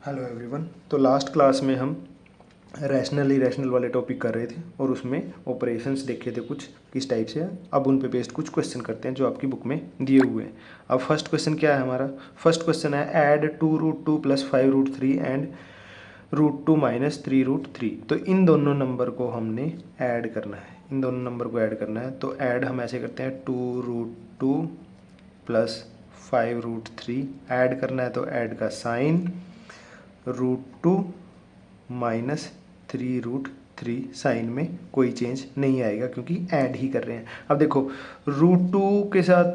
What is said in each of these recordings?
Hello everyone. तो last class में हम रैशनल इरेशनल वाले टॉपिक कर रहे थे और उसमें ऑपरेशंस देखे थे कुछ किस टाइप से। अब उन पे बेस्ड कुछ क्वेश्चन करते हैं जो आपकी बुक में दिए हुए हैं। अब फर्स्ट क्वेश्चन क्या है हमारा? फर्स्ट क्वेश्चन है ऐड 2√2 + 5√3 एंड √2 - 3√3। तो इन दोनों नंबर को हमने ऐड करना है, इन दोनों नंबर को ऐड करना है। तो ऐड हम ऐसे करते हैं 2√2 + 5√3 ऐड करना है। तो ऐड का साइन √2 - 3√3 साइन में कोई चेंज नहीं आएगा क्योंकि ऐड ही कर रहे हैं। अब देखो √2 के साथ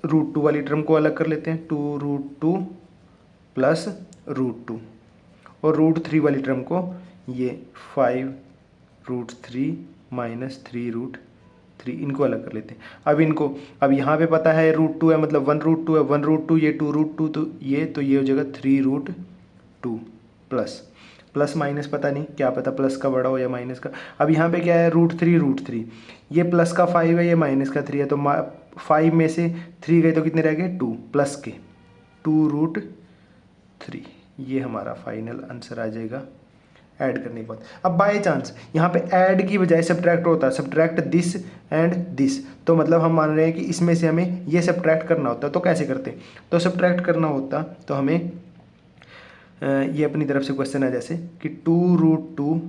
√2 वाली टर्म को अलग कर लेते हैं, 2√2 + √2 और √3 वाली टर्म को ये 5√3 - 3√3 इनको अलग कर लेते हैं। अब यहाँ पे पता है √2 है मतलब 1√2 है, 1√2 ये 2√2 तो ये हो जाएगा 3√2 प्लस माइनस पता नहीं, क्या पता प्लस का बड़ा हो या माइनस का। अब यहाँ पे क्या है √3 ये प्लस का 5 है, ये माइनस का 3 है। तो 5 में से 3 गए तो कितने रह गए 2 प्लस के 2√3। ये हमारा फाइनल आंसर आ जाएगा ऐड करने के बाद। अब बाय चांस यहाँ पे ऐड की बजाय सब्ट्रैक्ट होता है, सब्ट्रैक्ट दिस एंड दिस, तो मतलब हम मान रहे हैं कि इसमें से हमें ये सब्ट्रैक्ट करना होता है। तो कैसे करते? तो सब्ट्रैक्ट करना होता तो हमें ये अपनी तरफ से क्वेश्चन है जैसे कि 2√2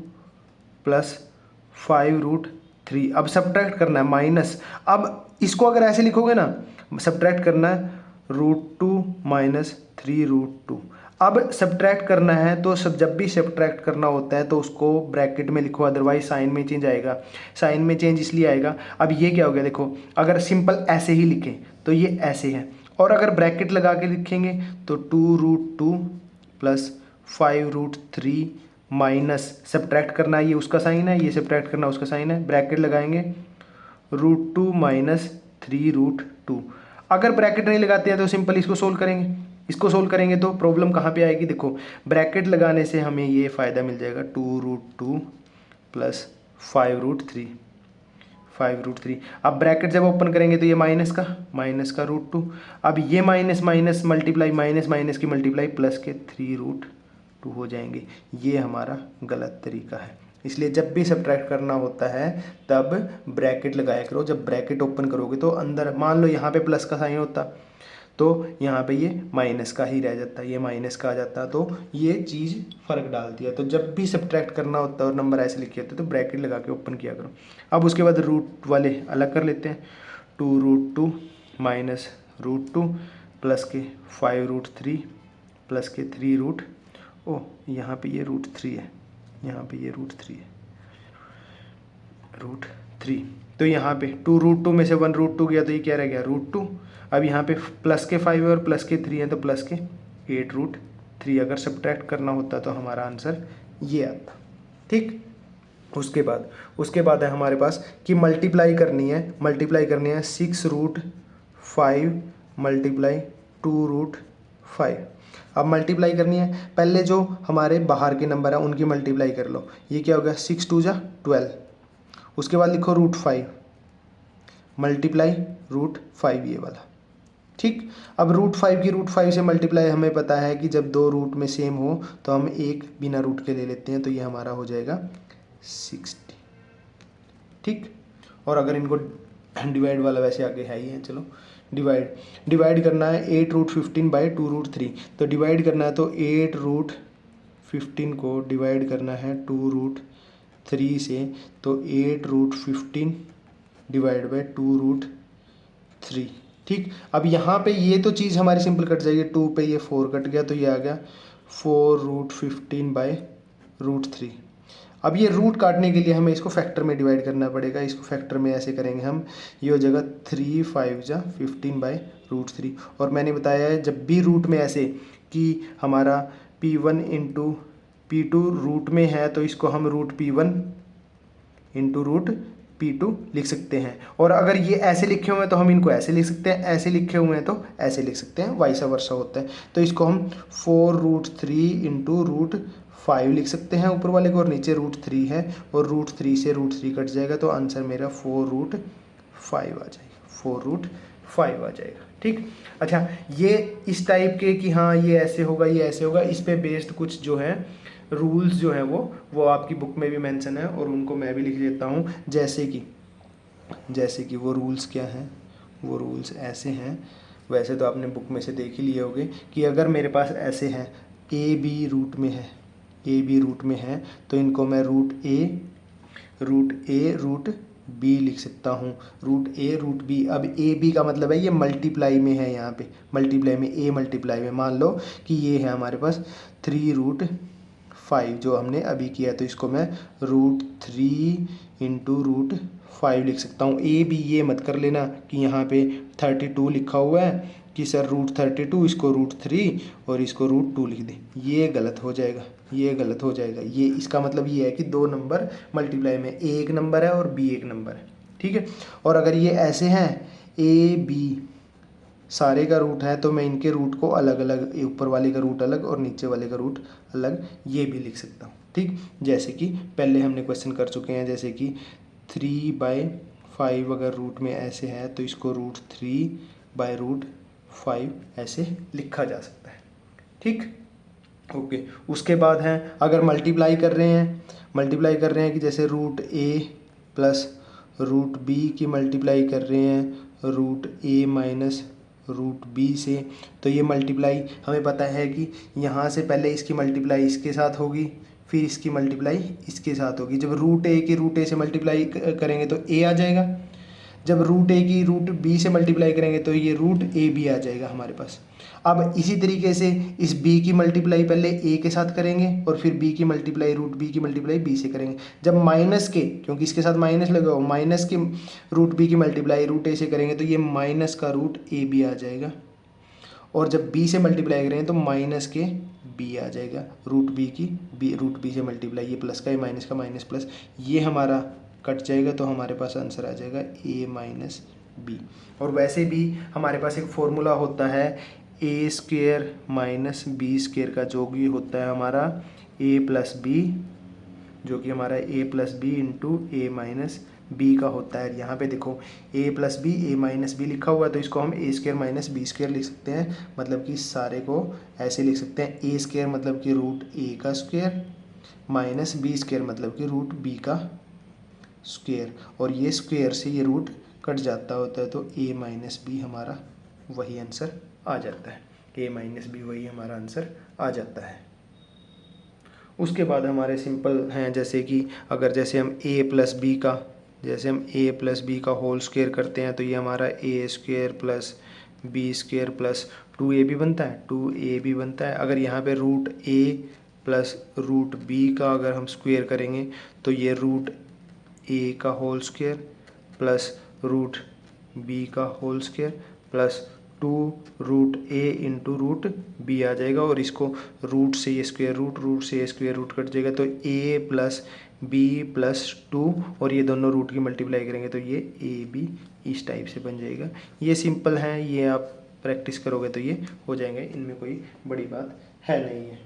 + 5√3। अब सब्ट्रैक्ट करना है माइनस। अब इसको अगर ऐसे लिखोगे ना, सब्ट्रैक्ट करना है √2 - 3√2। अब सब्ट्रैक्ट करना है तो जब भी सब्ट्रैक्ट करना होता है तो उसको ब्रैकेट में लिखो, अदरवाइज साइन में चेंज आएगा। साइन में चेंज इसलिए आएगा, अब ये क्या हो गया देखो, अगर सिंपल ऐसे ही लिखें तो ये ऐसे है, और अगर ब्रैकेट लगा के लिखेंगे तो 2√2 + 5√3 माइनस सब्ट्रैक्ट करना है, ये उसका साइन है, ये सब्ट्रैक्ट करना उसका साइन है, ब्रैकेट लगाएंगे √2 - 3√2। अगर ब्रैकेट नहीं लगाते हैं तो सिंपल इसको सोल्व करेंगे। इसको सोल्व करेंगे तो प्रॉब्लम कहाँ पे आएगी? देखो ब्रैकेट लगाने से हमें ये फ़ायदा मिल जाएगा 2√2 + 5√3। अब ब्रैकेट जब ओपन करेंगे तो ये माइनस का √2। अब ये minus minus multiply, minus minus की मल्टीप्लाई, प्लस के 3√2 हो जाएंगे। ये हमारा गलत तरीका है, इसलिए जब भी सब्ट्रैक्ट करना होता है तब ब्रैकेट लगाया करो। जब ब्रैकेट ओपन करोगे तो अंदर मान लो यहाँ पे प्लस का साइन होता तो यहाँ पे ये माइनस का ही रह जाता, ये माइनस का आ जाता, तो ये चीज़ फ़र्क डालती है। तो जब भी सब्ट्रैक्ट करना होता है और नंबर ऐसे लिखे होते तो ब्रैकेट लगा के ओपन किया करो। अब उसके बाद रूट वाले अलग कर लेते हैं, 2√2 - √2 प्लस के 5√3 प्लस के 3 यहाँ पे ये √3 है, यहाँ पे ये √3 है, √3। तो यहाँ पे 2√2 में से 1√2 गया तो ये क्या रह गया √2। अब यहाँ पे प्लस के 5 है और प्लस के 3 है तो प्लस के 8√3। अगर सब्ट्रैक्ट करना होता तो हमारा आंसर ये आता। ठीक, उसके बाद है हमारे पास कि मल्टीप्लाई करनी है 6√5 × 2√5। अब मल्टीप्लाई करनी है, पहले जो हमारे बाहर के नंबर है उनकी मल्टीप्लाई कर लो। ये क्या होगा 6 2 = 12। उसके बाद लिखो √5 मल्टीप्लाई √5 ये वाला। ठीक, अब √5 की √5 से मल्टीप्लाई हमें पता है कि जब दो रूट में सेम हो तो हम एक बिना रूट के ले लेते हैं, तो ये हमारा हो जाएगा 60। ठीक, और अगर इनको डिवाइड वाला वैसे आगे है ही है, चलो डिवाइड करना है 8√15 / 2√3। तो डिवाइड करना है तो 8√15 को डिवाइड करना है 2√3 से, तो 8√15 / 2√3। ठीक, अब यहाँ पे ये तो चीज़ हमारी सिंपल कट जाएगी, 2 पे ये 4 कट गया तो ये आ गया 4√15 / √3। अब ये रूट काटने के लिए हमें इसको फैक्टर में डिवाइड करना पड़ेगा। इसको फैक्टर में ऐसे करेंगे हम, ये हो जाएगा 3 5 × 15 / √3। और मैंने बताया है जब भी रूट में ऐसे कि हमारा P1 × P2 रूट में है तो इसको हम √P1 × √P2 लिख सकते हैं। और अगर ये ऐसे लिखे हुए हैं तो हम इनको ऐसे लिख सकते हैं, ऐसे लिखे हुए हैं तो ऐसे लिख सकते हैं, वाइस वर्सा होता है। तो इसको हम 4√3 × √5 लिख सकते हैं ऊपर वाले को, और नीचे √3 है और √3 से √3 कट जाएगा तो आंसर मेरा 4√5 आ जाएगा, 4√5 आ जाएगा। ठीक। अच्छा, ये इस टाइप के कि हाँ ये ऐसे होगा, ये ऐसे होगा, इस पे बेस्ड कुछ जो है रूल्स जो है वो आपकी बुक में भी मेंशन है और उनको मैं भी लिख देता हूँ। जैसे कि वो रूल्स क्या हैं, वो रूल्स ऐसे हैं। वैसे तो आपने बुक में से देख ही लिए होंगे कि अगर मेरे पास ऐसे हैं ए बी रूट में है तो इनको मैं रूट बी लिख सकता हूँ, रूट ए रूट बी। अब ए बी का मतलब है ये मल्टीप्लाई में है, यहाँ पे मल्टीप्लाई में, ए मल्टीप्लाई में। मान लो कि ये है हमारे पास 3√5 जो हमने अभी किया, तो इसको मैं √3 × √5 लिख सकता हूँ। ए बी ये मत कर लेना कि यहाँ पे 32 लिखा हुआ है कि सर √32, इसको √3 और इसको √2 लिख दें, ये गलत हो जाएगा, ये इसका मतलब ये है कि दो नंबर मल्टीप्लाई में, ए एक नंबर है और बी एक नंबर है, ठीक है। और अगर ये ऐसे हैं ए बी सारे का रूट है तो मैं इनके रूट को अलग अलग, ऊपर वाले का रूट अलग और नीचे वाले का रूट अलग, ये भी लिख सकता हूँ, ठीक। जैसे कि पहले हमने क्वेश्चन कर चुके हैं, जैसे कि 3/5 अगर रूट में ऐसे है तो इसको √3/5 ऐसे लिखा जा सकता है, ठीक। ओके, उसके बाद है अगर मल्टीप्लाई कर रहे हैं कि जैसे √a प्लस √b की मल्टीप्लाई कर रहे हैं √a माइनस √b से, तो ये मल्टीप्लाई हमें पता है कि यहाँ से पहले इसकी मल्टीप्लाई इसके साथ होगी, फिर इसकी मल्टीप्लाई इसके साथ होगी। जब √a की √a से मल्टीप्लाई करेंगे तो a आ जाएगा, जब √a की √b से मल्टीप्लाई करेंगे तो ये √ab आ जाएगा हमारे पास। अब इसी तरीके से इस b की मल्टीप्लाई पहले a के साथ करेंगे और फिर b की मल्टीप्लाई √b की मल्टीप्लाई b से करेंगे। जब माइनस के, क्योंकि इसके साथ माइनस लगा हो, माइनस के √b की मल्टीप्लाई √a से करेंगे तो ये माइनस का √ab आ जाएगा। और जब b से मल्टीप्लाई करेंगे तो माइनस के b आ जाएगा, √b से मल्टीप्लाई, ये प्लस का, ये माइनस का, माइनस प्लस, ये हमारा कट जाएगा तो हमारे पास आंसर आ जाएगा a माइनस बी। और वैसे भी हमारे पास एक फॉर्मूला होता है a² माइनस b² का, जो भी होता है हमारा a प्लस बी, जो कि हमारा a plus B into a minus B का होता है। यहाँ पे देखो a plus B, a minus B लिखा हुआ है तो इसको हम a² माइनस b² लिख सकते हैं, मतलब कि सारे को ऐसे लिख सकते हैं। a² मतलब कि √a का स्क्वायर माइनस b² मतलब कि √b का स्क्वायर, और ये स्क्वायर से ये रूट कट जाता होता है तो a माइनस बी हमारा वही आंसर आ जाता है, a माइनस बी वही हमारा आंसर आ जाता है। उसके बाद हमारे सिंपल हैं, जैसे कि अगर जैसे हम a प्लस बी का होल स्क्वायर करते हैं तो ये हमारा a² plus b² plus 2ab बनता है। अगर यहाँ पे √a प्लस √b का अगर हम स्क्वायर करेंगे तो ये √a का होल स्क्वायर प्लस √b का whole square plus 2√a into √b आ जाएगा, और इसको रूट से ये स्क्वायर रूट कट जाएगा तो a प्लस b प्लस 2, और ये दोनों रूट की मल्टीप्लाई करेंगे तो ये ab इस टाइप से बन जाएगा। ये सिंपल है, ये आप प्रैक्टिस करोगे तो ये हो जाएंगे, इनमें कोई बड़ी बात है नहीं है,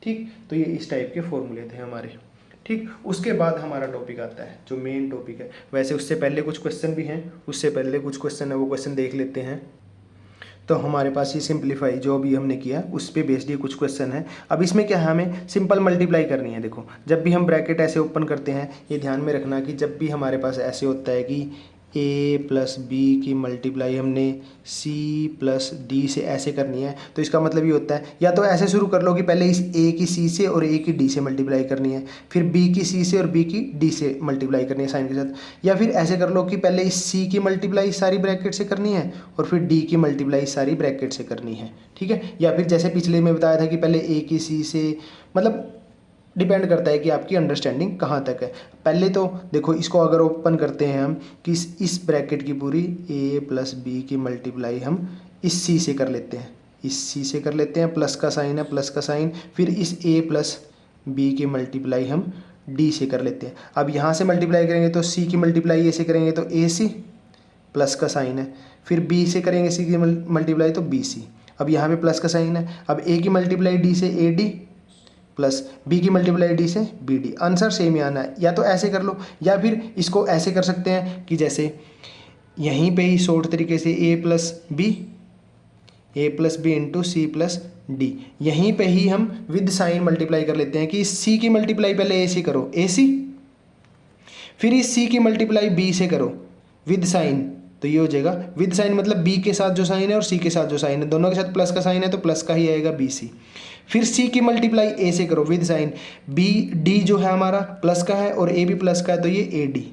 ठीक। तो ये इस टाइप के फॉर्मूले थे हमारे, ठीक। उसके बाद हमारा टॉपिक आता है जो मेन टॉपिक है। वैसे उससे पहले कुछ क्वेश्चन भी हैं, वो क्वेश्चन देख लेते हैं। तो हमारे पास ये सिंपलीफाई जो भी हमने किया उस पर बेस्ड ये कुछ क्वेश्चन है। अब इसमें क्या है, हमें सिंपल मल्टीप्लाई करनी है। देखो जब भी हम ब्रैकेट ऐसे ओपन करते हैं, ये ध्यान में रखना कि जब भी हमारे पास ऐसे होता है कि a प्लस बी की मल्टीप्लाई हमने c प्लस डी से ऐसे करनी है, तो इसका मतलब ये होता है, या तो ऐसे शुरू कर लो कि पहले इस a की c से और a की d से मल्टीप्लाई करनी है, फिर b की c से और b की d से मल्टीप्लाई करनी है साइन के साथ, या फिर ऐसे कर लो कि पहले इस c की मल्टीप्लाई सारी ब्रैकेट से करनी है और फिर d की मल्टीप्लाई सारी ब्रैकेट से करनी है, ठीक है। या फिर जैसे पिछले में बताया था कि पहले a की c से, मतलब डिपेंड करता है कि आपकी अंडरस्टैंडिंग कहाँ तक है। पहले तो देखो इसको अगर ओपन करते हैं हम कि इस ब्रैकेट की पूरी a प्लस बी की मल्टीप्लाई हम इस c से कर लेते हैं, प्लस का साइन है, प्लस का साइन, फिर इस a प्लस बी की मल्टीप्लाई हम d से कर लेते हैं। अब यहाँ से मल्टीप्लाई करेंगे तो c की मल्टीप्लाई a से करेंगे तो ac प्लस का साइन है, फिर b से करेंगे c की मल्टीप्लाई तो bc, अब यहाँ पे प्लस का साइन है। अब a की मल्टीप्लाई d से ad प्लस बी की मल्टीप्लाई डी से बी डी, आंसर सेम ही आना है। या तो ऐसे कर लो, या फिर इसको ऐसे कर सकते हैं कि जैसे यहीं पे ही शॉर्ट तरीके से a plus B A plus B into C plus D. यहीं पे ही हम विद साइन मल्टीप्लाई कर लेते हैं कि इस सी की मल्टीप्लाई पहले ए से करो, ए सी, फिर इस सी की मल्टीप्लाई बी से करो विद साइन, तो ये हो जाएगा विद साइन मतलब बी के साथ जो साइन है और सी के साथ जो साइन है, दोनों के साथ प्लस का साइन है तो प्लस का ही आएगा बी सी। फिर सी की मल्टीप्लाई ए से करो विद साइन, बी डी जो है हमारा प्लस का है और ए भी प्लस का है तो ये ए डी,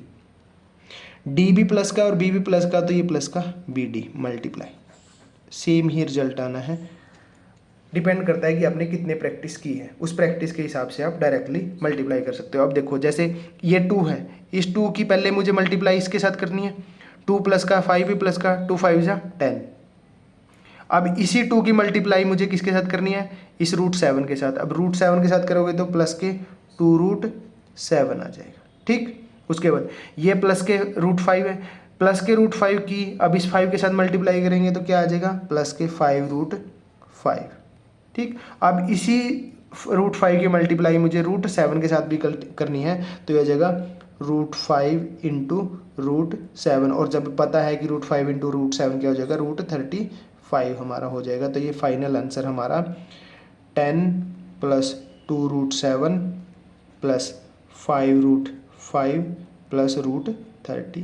डी भी प्लस का और बी भी प्लस का तो ये प्लस का बी डी मल्टीप्लाई। सेम ही रिजल्ट आना है, डिपेंड करता है कि आपने कितने प्रैक्टिस की है, उस प्रैक्टिस के हिसाब से आप डायरेक्टली मल्टीप्लाई कर सकते हो। अब देखो जैसे ये 2 है, इस 2 की पहले मुझे मल्टीप्लाई इसके साथ करनी है, 2 प्लस का 5 भी प्लस का, 2 5 जा 10। अब इसी 2 की मल्टीप्लाई मुझे किसके साथ करनी है, इस √7 के साथ। अब √7 के साथ करोगे तो प्लस के 2√7 आ जाएगा, ठीक। उसके बाद ये प्लस के √5 है, प्लस के √5 की अब इस 5 के साथ मल्टीप्लाई करेंगे तो क्या आ जाएगा, प्लस के 5√5, ठीक। अब इसी √5 की मल्टीप्लाई मुझे √7 के साथ भी करनी है तो यह आ जाएगा √5 इंटू √7, और जब पता है कि √5 इंटू √7 क्या हो जाएगा, √35 हमारा हो जाएगा। तो ये फाइनल आंसर हमारा 10 प्लस 2√7 प्लस 5√5 प्लस √35,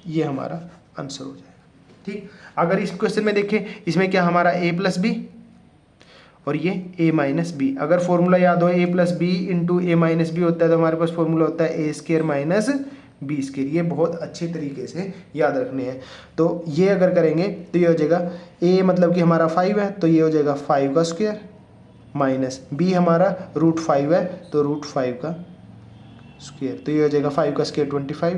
ये हमारा आंसर हो जाएगा, ठीक। अगर इस क्वेश्चन में देखें, इसमें क्या हमारा a प्लस बी और ये a माइनस बी, अगर फॉर्मूला याद हो a plus B into a minus B होता है तो हमारे पास फॉर्मूला होता है a square minus B square. ये बहुत अच्छे तरीके से याद रखने हैं। तो ये अगर करेंगे तो ये हो जाएगा a मतलब कि हमारा 5 है तो ये हो जाएगा 5 का स्क्वायर माइनस b हमारा √5 है तो √5 का स्क्वायर, तो ये हो जाएगा 5 का स्क्वायर 25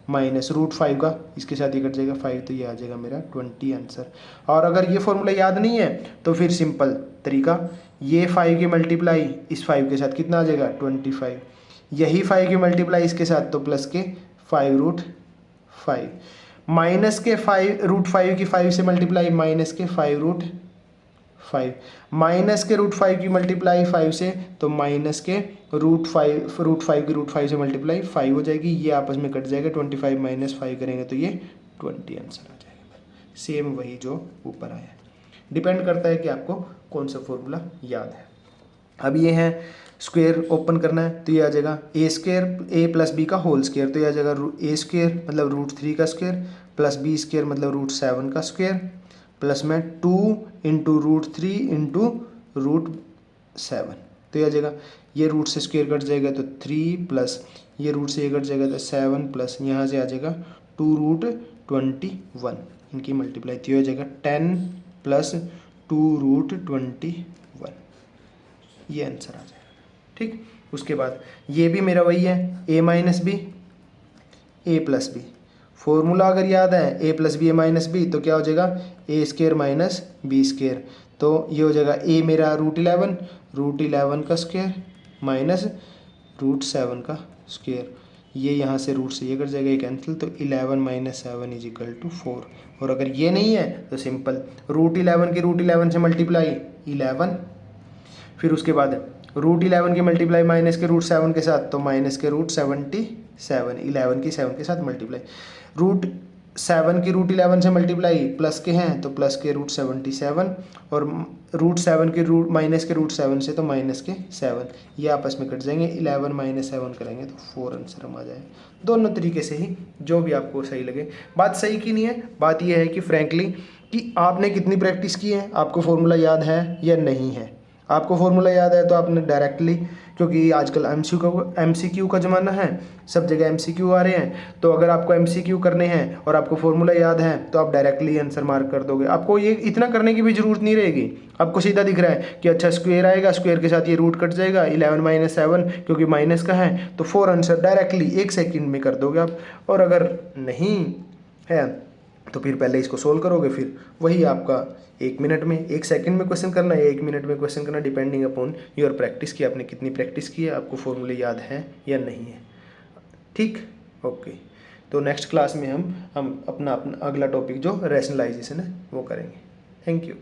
माइनस √5 का, इसके साथ ये कट जाएगा 5 तो ये आ जाएगा मेरा 20 आंसर। और अगर ये फॉर्मूला याद नहीं है तो फिर सिंपल तरीका, ये 5 की मल्टीप्लाई इस 5 के साथ कितना आ जाएगा 25, यही 5 की मल्टीप्लाई इसके साथ तो प्लस के 5√5, माइनस के 5 की 5 से मल्टीप्लाई माइनस के 5√5, माइनस के √5 की मल्टीप्लाई 5 से तो माइनस के √5 की √5 से मल्टीप्लाई 5 हो जाएगी, ये आपस में कट जाएगा, 25 माइनस 5 करेंगे तो ये 20 आंसर आ जाएगा। सेम वही जो ऊपर आया, डिपेंड करता है कि आपको कौन सा फॉर्मूला याद है। अब ये है स्क्वायर ओपन करना है तो ये आ जाएगा a square a plus B का होल स्क्वायर, तो ये आ जाएगा a स्क्वायर मतलब √3 का स्क्वायर प्लस b स्क्वायर मतलब √7 का स्क्वायर प्लस में 2 इंटू √3 इंटू √7, तो ये आ जाएगा, ये रूट से स्क्वायर कट जाएगा तो 3 प्लस ये रूट से ये कट जाएगा तो 7 प्लस यहाँ से आ जाएगा 2√21, इनकी मल्टीप्लाई तो ये हो जाएगा 10 प्लस 2√21, ये आंसर आ जाएगा, ठीक। उसके बाद ये भी मेरा वही है a minus B a plus B, formula अगर याद है a plus B a minus B तो क्या हो जाएगा a square minus B square, तो ये हो जाएगा a मेरा √11 का स्क्वायर माइनस √7 का स्क्वायर, ये यहाँ से रूट से ये कट जाएगा, ये कैंसिल, तो 11 माइनस 7 इज इक्वल टू 4। और अगर ये नहीं है तो सिंपल √11 के √11 से मल्टीप्लाई 11, फिर उसके बाद √11 की मल्टीप्लाई माइनस के √7 के साथ तो माइनस के √77, 11 की 7 के साथ मल्टीप्लाई, √7 की √11 से मल्टीप्लाई प्लस के हैं तो प्लस के √77 और √7 के माइनस के √7 से तो माइनस के 7, ये आपस में कट जाएंगे, 11 माइनस 7 करेंगे तो 4 आंसर हम आ जाए। दोनों तरीके से ही जो भी आपको सही लगे, बात सही की नहीं है, बात यह है कि फ्रैंकली कि आपने कितनी प्रैक्टिस की है, आपको फॉर्मूला याद है या नहीं है। आपको फॉर्मूला याद है तो आपने डायरेक्टली, क्योंकि आजकल MCQ का ज़माना है, सब जगह MCQ आ रहे हैं, तो अगर आपको MCQ करने हैं और आपको फॉर्मूला याद है तो आप डायरेक्टली आंसर मार्क कर दोगे, आपको ये इतना करने की भी ज़रूरत नहीं रहेगी। आपको सीधा दिख रहा है कि अच्छा स्क्वायर आएगा, स्क्वायर के साथ ये रूट कट जाएगा, 11 माइनस 7 क्योंकि माइनस का है तो 4 आंसर डायरेक्टली 1 सेकेंड में कर दोगे आप। और अगर नहीं है तो फिर पहले इसको सोल्व करोगे, फिर वही आपका 1 मिनट में 1 सेकंड में क्वेश्चन करना है, 1 मिनट में क्वेश्चन करना, डिपेंडिंग अपॉन योर प्रैक्टिस की आपने कितनी प्रैक्टिस की है, आपको फॉर्मूले याद हैं या नहीं है, ठीक। ओके, तो नेक्स्ट क्लास में हम अपना अगला टॉपिक जो रैशनलाइजेशन है वो करेंगे। Thank you.